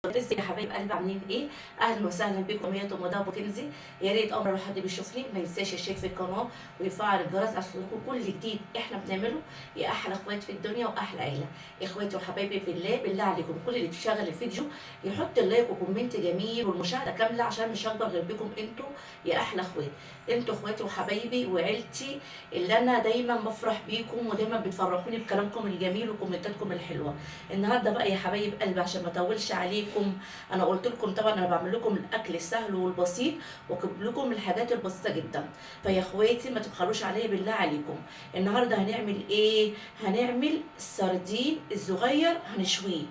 ازيك يا حبايب قلبي، عاملين ايه؟ اهلا وسهلا بكم. هي مدام ابو كنزي. يا ريت امر لو حد بيشوفني ما ينساش يشترك في القناه ويفعل الجرس عشان يوصلكوا كل جديد احنا بنعمله. يا احلى اخوات في الدنيا واحلى عيله. اخواتي وحبايبي في الله، بالله عليكم كل اللي بيشغل الفيديو يحط اللايك وكومنت جميل والمشاهده كامله، عشان مش هقدر غير بكم انتوا يا احلى اخوات. انتوا اخواتي وحبايبي وعيلتي اللي انا دايما بفرح بيكم ودايما بتفرحوني بكلامكم الجميل وكومنتاتكم الحلوه. النهارده بقى يا حبايب قلبي عشان ما اطولش عليكم، انا قلت لكم طبعا انا بعمل لكم الاكل السهل والبسيط واجيب لكم الحاجات البسيطه جدا. فيا اخواتي ما تبخلوش عليا بالله عليكم. النهارده هنعمل ايه؟ هنعمل السردين الصغير هنشويه.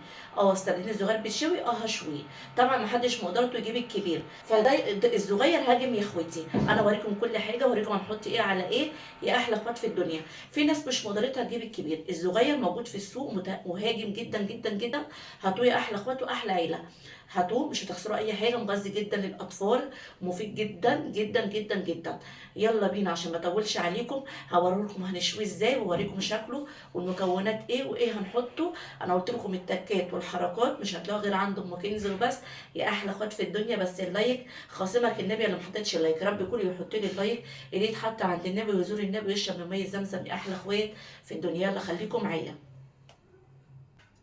السردين الصغير بتشوي، هشويه. طبعا ما حدش مقدرته يجيب الكبير، فده الصغير هاجم يا اخواتي. انا اوريكم كل حاجه، اوريكم هنحط ايه على ايه. يا احلى اخوات في الدنيا. في ناس مش مقدرتها تجيب الكبير، الصغير موجود في السوق وهاجم جدا جدا جدا. هاتوه يا احلى اخوات واحلى عيله. هاتوه مش هتخسروا اي حاجه، مغذي جدا للاطفال، مفيد جدا جدا جدا جدا. يلا بينا عشان ما اطولش عليكم. هوريكم هنشويه ازاي واوريكم شكله والمكونات ايه وايه هنحطه. انا قلت لكم التكات والحركات مش هتلاقوها غير عند ام كنز وبس. يا احلى اخوات في الدنيا، بس اللايك خاصمك النبي اللي ما حطيتش اللايك، رب كله يحط لي اللايك اللي يتحط عند النبي ويزور النبي ويشرب من ميه زمزم. يا احلى اخوات في الدنيا، يلا خليكم معايا.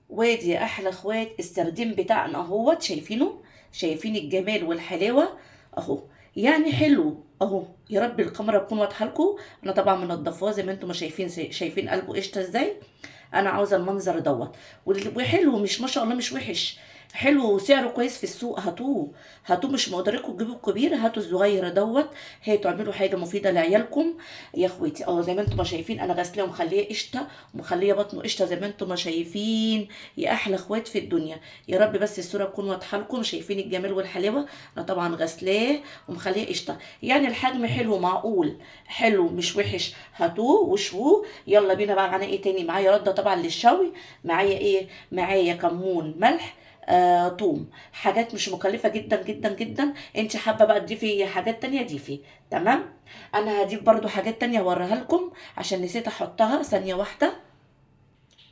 وادي يا احلى اخوات السردين بتاعنا اهوت، شايفينه؟ شايفين الجمال والحلاوه اهو. يعني حلو اهو، يا رب الكاميرا تكون واضحه لكم. انا طبعا منضفاه زي ما انتم ما شايفين، شايفين قلبه قشطه ازاي. انا عاوزه المنظر دوت. وحلو، مش ما شاء الله مش وحش، حلو وسعره كويس في السوق. هاتوه، هاتوه مش مقدركم تجيبوا الكبير، هاتوا الصغير دوت. هاتوا اعملوا حاجه مفيده لعيالكم يا اخواتي. زي ما انتم ما شايفين انا غاسلاه ومخليه قشطه ومخليه بطنه قشطه زي ما انتم ما شايفين. يا احلى اخوات في الدنيا. يا رب بس الصوره تكون واضحه لكم، شايفين الجمال والحلاوه. انا طبعا غاسلاه ومخليه قشطه، يعني الحجم حلو معقول، حلو مش وحش. هاتوه وشووه. يلا بينا بقى. معانا ايه تاني؟ معايا رده طبعا للشوي. معايا ايه؟ معايا كمون، ملح، توم. حاجات مش مكلفه جدا جدا جدا. انت حابه بقى تضيفي حاجات تانية ضيفي. تمام. انا هضيف برضو حاجات تانية اوريها لكم عشان نسيت احطها، ثانيه واحده.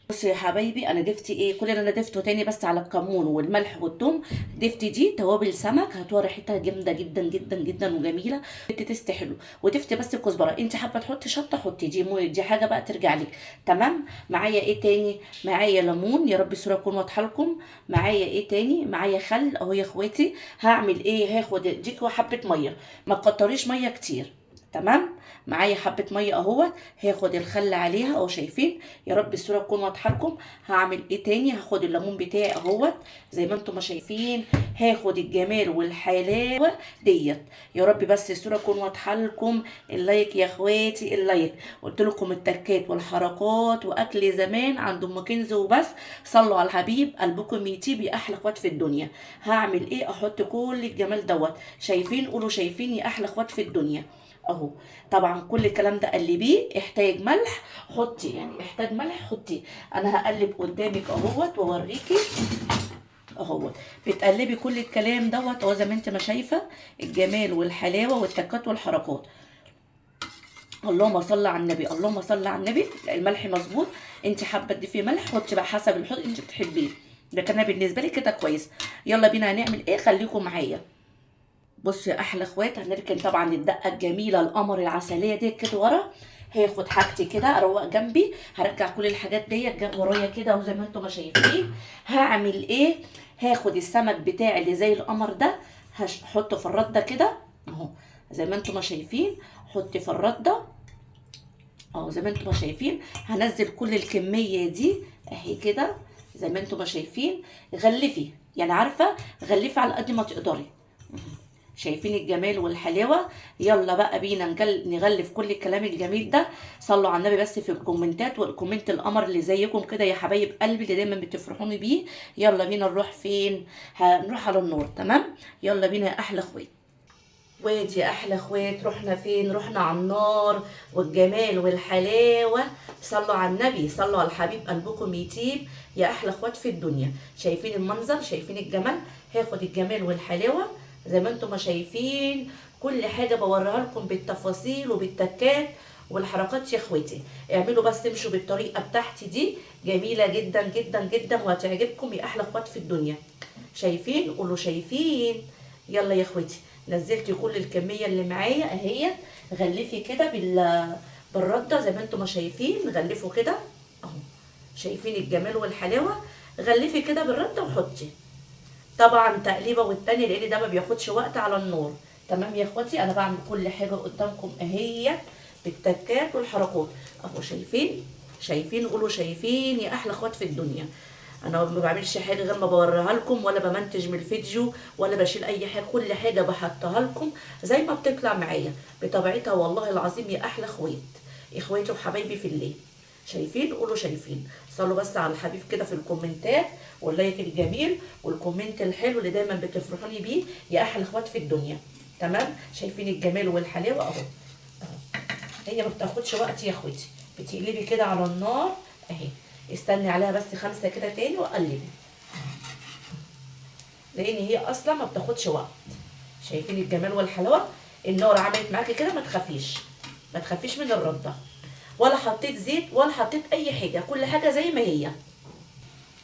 بصوا يا حبايبي، انا ضفت ايه؟ كل اللي انا ضفته تاني بس على الكمون والملح والثوم. ضفت دي توابل سمك، هتوري ريحتها جامده جدا جدا جدا وجميله. ضفت تيست حلو. وضفت بس كزبره، انت حابه تحطي شطه حطي، دي حاجه بقى ترجع لك. تمام. معايا ايه تاني؟ معايا ليمون، يا رب الصوره تكون واضحه لكم. معايا ايه تاني؟ معايا خل اهو يا اخواتي. هعمل ايه؟ هاخد ديك وحبه ميه، ما تكتريش ميه كتير. تمام. معايا حبه ميه اهوت. هاخد الخل عليها اهو، شايفين؟ يا رب الصوره تكون واضحه لكم. هعمل ايه تاني؟ هاخد الليمون بتاعي اهوت زي ما انتم ما شايفين. هاخد الجمال والحلاوه ديت. يا رب بس الصوره تكون واضحه لكم. اللايك يا اخواتي، اللايك. قلت لكم التكات والحركات واكل زمان عند ام كنز وبس. صلوا على الحبيب قلبكم يطيب يا احلى اخوات في الدنيا. هعمل ايه؟ احط كل الجمال دوت. شايفين؟ قولوا شايفين يا احلى اخوات في الدنيا اهو. طبعا كل الكلام ده قلبيه. احتاج ملح حطي، يعني احتاج ملح حطي. انا هقلب قدامك اهوت واوريكي اهوت. بتقلبي كل الكلام دوت اهو زي ما انت ما شايفه. الجمال والحلاوه والتكات والحركات. اللهم صل على النبي، اللهم صل على النبي. الملح مظبوط. انت حابه تضيفي ملح حطي بقى حسب الحط انت بتحبيه، لكن انا بالنسبه لي كده كويس. يلا بينا هنعمل ايه، خليكم معايا. بصوا يا احلى اخوات، هنركن طبعا الدقه الجميله القمر العسليه دي كده ورا. هاخد حاجتي كده اروق جنبي، هرجع كل الحاجات ديت ورايا كده وزي ما انتم ما شايفين. هعمل ايه؟ هاخد السمك بتاعي اللي زي القمر ده، هحطه في الرده كده اهو زي ما انتم ما شايفين. حطي في الرده اهو زي ما انتم ما شايفين. هنزل كل الكميه دي اهي كده زي ما انتم ما شايفين. غلفي، يعني عارفه، غلفي على قد ما تقدري. شايفين الجمال والحلاوه. يلا بقى بينا نغلف كل الكلام الجميل ده. صلوا على النبي بس في الكومنتات، والكومنت القمر اللي زيكم كده يا حبايب قلبي اللي دايما بتفرحوني بيه. يلا بينا نروح فين؟ هنروح على النور. تمام. يلا بينا يا احلى اخوات. وادي يا احلى اخوات، رحنا فين؟ رحنا على النار والجمال والحلاوه. صلوا على النبي، صلوا على الحبيب قلبكم يطيب يا احلى اخوات في الدنيا. شايفين المنظر؟ شايفين الجمال؟ هاخد الجمال والحلاوه زي ما انتم ما شايفين. كل حاجه بوريها لكم بالتفاصيل وبالتكات والحركات يا اخواتي. اعملوا بس امشوا بالطريقه بتاعتي دي، جميله جدا جدا جدا وهتعجبكم يا احلى اخوات في الدنيا. شايفين؟ قولوا شايفين. يلا يا اخواتي، نزلت كل الكميه اللي معايا اهي. غلفي كده بالرده زي ما انتم ما شايفين، غلفوا كده اهو. شايفين الجمال والحلاوه؟ غلفي كده بالرده وحطي. طبعا تقليبه والتانية لان ده ما بياخدش وقت على النار. تمام يا اخواتي، انا بعمل كل حاجه قدامكم اهي بالتكات والحركات اهو. شايفين؟ شايفين؟ قولوا شايفين يا احلى اخوات في الدنيا. انا ما بعملش حاجه غير ما بوريها لكم، ولا بمنتج من الفيديو، ولا بشيل اي حاجه. كل حاجه بحطها لكم زي ما بتطلع معايا بطبيعتها، والله العظيم يا احلى اخوات، اخواتي وحبايبي في الله. شايفين؟ قولوا شايفين. صلوا بس على الحبيب كده في الكومنتات، واللايك الجميل والكومنت الحلو اللي دايما بتفرحوني بيه يا احلى اخوات في الدنيا. تمام؟ شايفين الجمال والحلاوه اهو. هي ما بتاخدش وقت يا اخوتي. بتقلبي كده على النار اهي. استني عليها بس 5 كده تاني وقلبي، لان هي اصلا ما بتاخدش وقت. شايفين الجمال والحلاوه؟ النار عملت معاكي كده، ما تخافيش، ما تخافيش من الرده، ولا حطيت زيت ولا حطيت اي حاجه، كل حاجه زي ما هي.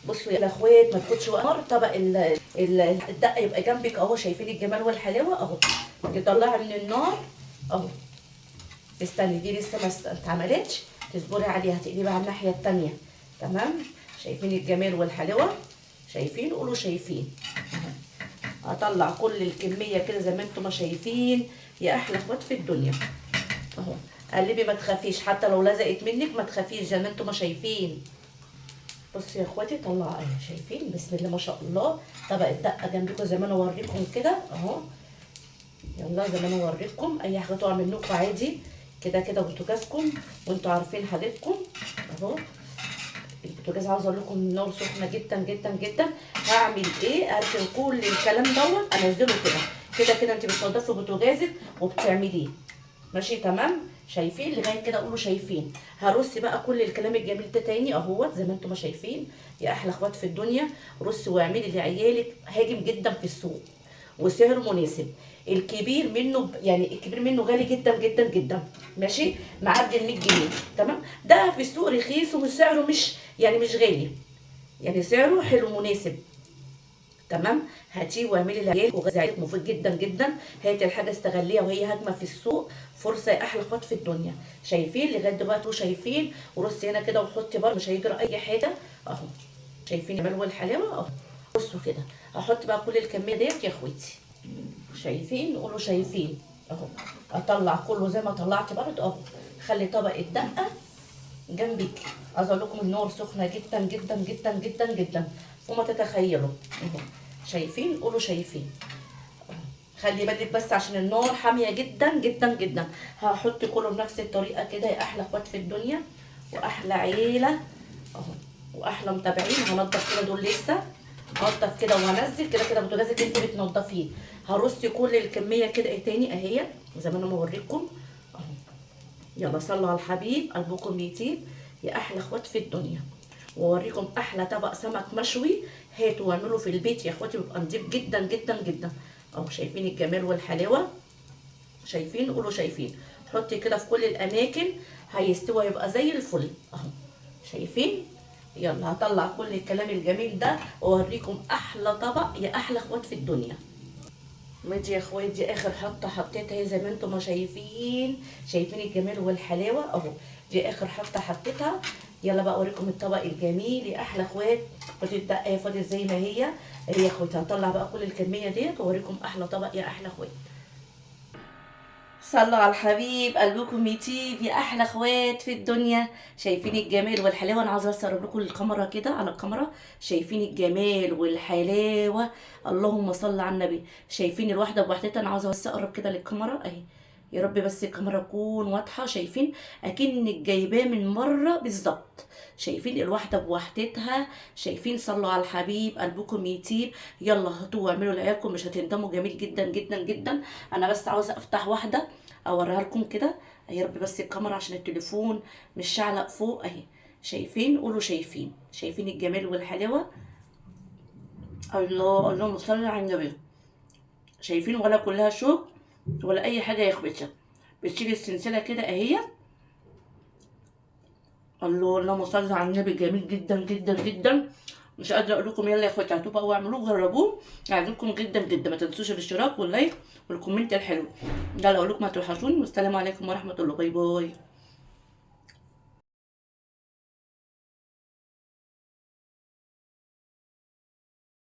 بصوا يا اخوات، ما تاخدش وقت. نار طبق الدقه يبقى جنبك اهو. شايفين الجمال والحلاوه اهو. تطلعي من النار اهو. استني، دي لسه ما اتعملتش، تصبري عليها، تقلبي على الناحيه التانيه. تمام؟ شايفين الجمال والحلاوه؟ شايفين؟ قولوا شايفين. هطلع كل الكميه كده زي ما انتم ما شايفين يا احلى اخوات في الدنيا اهو. قلبي ما تخافيش، حتى لو لزقت منك ما تخافيش زي ما انتم ما شايفين. بصوا يا اخواتي، طلع اهي. شايفين؟ بسم الله ما شاء الله. طبق الدقه جنبكم زي ما انا اوريكم كده اهو. يلا زي ما انا اوريكم، اي حاجه تقع منكم عادي كده كده بوتاجازكم، وانتوا عارفين حالتكم اهو. البوتاجاز عاوزه اقول لكم النار سخنه جدا جدا جدا. هعمل ايه؟ اركن كل الكلام دوت انزله كده كده كده. انت بتنضفي بوتاجازك وبتعمليه ماشي. تمام؟ شايفين لغايه كده؟ قولوا شايفين. هرصي بقى كل الكلام الجميل ده تاني اهوت زي ما انتم ما شايفين يا احلى اخوات في الدنيا. رصي واعملي لعيالك هاجم جدا في السوق وسعره مناسب. الكبير منه يعني الكبير منه غالي جدا جدا جدا ماشي، معدي ال 100 جنيه. تمام؟ ده في السوق رخيص وسعره مش يعني مش غالي، يعني سعره حلو مناسب. تمام؟ هاتيه واعملي لعيالك وغذي عيالك، مفيد جدا جدا. هاتي الحاجه استغليها وهي هجمه في السوق، فرصه يا احلى اخوات في الدنيا. شايفين لغايه دلوقتي؟ وشايفين؟ ورصي هنا كده وحطي بره، مش هيجرى اي حاجه اهو. شايفين الجمال والحلاوه اهو. بصوا كده، هحط بقى كل الكميه ديت يا اخواتي. شايفين؟ قولوا شايفين اهو. اطلع كله زي ما طلعت برضه اهو. خلي طبق الدقه جنبك. عايزه اقول لكم النار سخنه جدا جدا جدا جدا جدا فوق ما تتخيلوا اهو. شايفين؟ قولوا شايفين. خلي بالك بس عشان النار حاميه جدا جدا جدا. هحط كله بنفس الطريقه كده يا احلى اخوات في الدنيا واحلى عيله اهو، واحلى متابعين. هنضف كده دول لسه، هنضف كده وهنزل كده كده بوتاجازك انت بتنضفيه. هرص كل الكميه كده ايه تاني اهي زي ما انا بوريكم اهو. يلا صلوا على الحبيب، قلبكم يطيب يا احلى اخوات في الدنيا. واوريكم احلى طبق سمك مشوي. هاتوا واعملوا في البيت يا اخواتي، بيبقى نضيف جدا جدا جدا اهو. شايفين الجمال والحلاوه؟ شايفين؟ قولوا شايفين. حطي كده في كل الاماكن هيستوى يبقى زي الفل اهو. شايفين؟ يلا هطلع كل الكلام الجميل ده واوريكم احلى طبق يا احلى اخوات في الدنيا. ماشي يا اخوات، دي اخر حطه حطيتها زي ما انتم ما شايفين. شايفين الجمال والحلاوه اهو؟ دي اخر حطه حطيتها. يلا بقى اوريكم الطبق الجميل يا احلى اخوات. خدي الدقه فاضل زي ما هي يا اخوات. هطلع بقى كل الكميه ديت واوريكم احلى طبق يا احلى اخوات. صلوا على الحبيب، قلبكم يطيب يا احلى اخوات في الدنيا. شايفين الجمال والحلاوه؟ انا عاوزه بس اقرب لكم الكاميرا كده على الكاميرا. شايفين الجمال والحلاوه؟ اللهم صل على النبي. شايفين الواحده بوحدتها؟ انا عاوزه بس اقرب كده للكاميرا اهي. يا رب بس الكاميرا تكون واضحه. شايفين؟ اكنك جايباه من مره بالظبط. شايفين الواحده بوحدتها؟ شايفين؟ صلوا على الحبيب، قلبكم يطيب. يلا هاتوا واعملوا لعيالكم، مش هتندموا. جميل جدا جدا جدا. انا بس عاوزه افتح واحده اوريها لكم كده. يا رب بس الكاميرا عشان التليفون مش شعلق فوق اهي. شايفين؟ قولوا شايفين. شايفين الجمال والحلاوه؟ الله، اللهم صل على النبي. شايفين؟ ولا كلها شوك ولا اي حاجه يا اخواتي. بتشيل السلسله كده اهي الله اللهم صل على النبي، جميل جدا جدا جدا. مش قادره اقول لكم. يلا يا اخواتي هاتوه بقى واعملوه جربوه، يعجبكم جدا جدا. ما تنسوش الاشتراك واللايك والكومنت الحلو. يلا اقول لكم ما توحشوني، والسلام عليكم ورحمه الله. باي باي.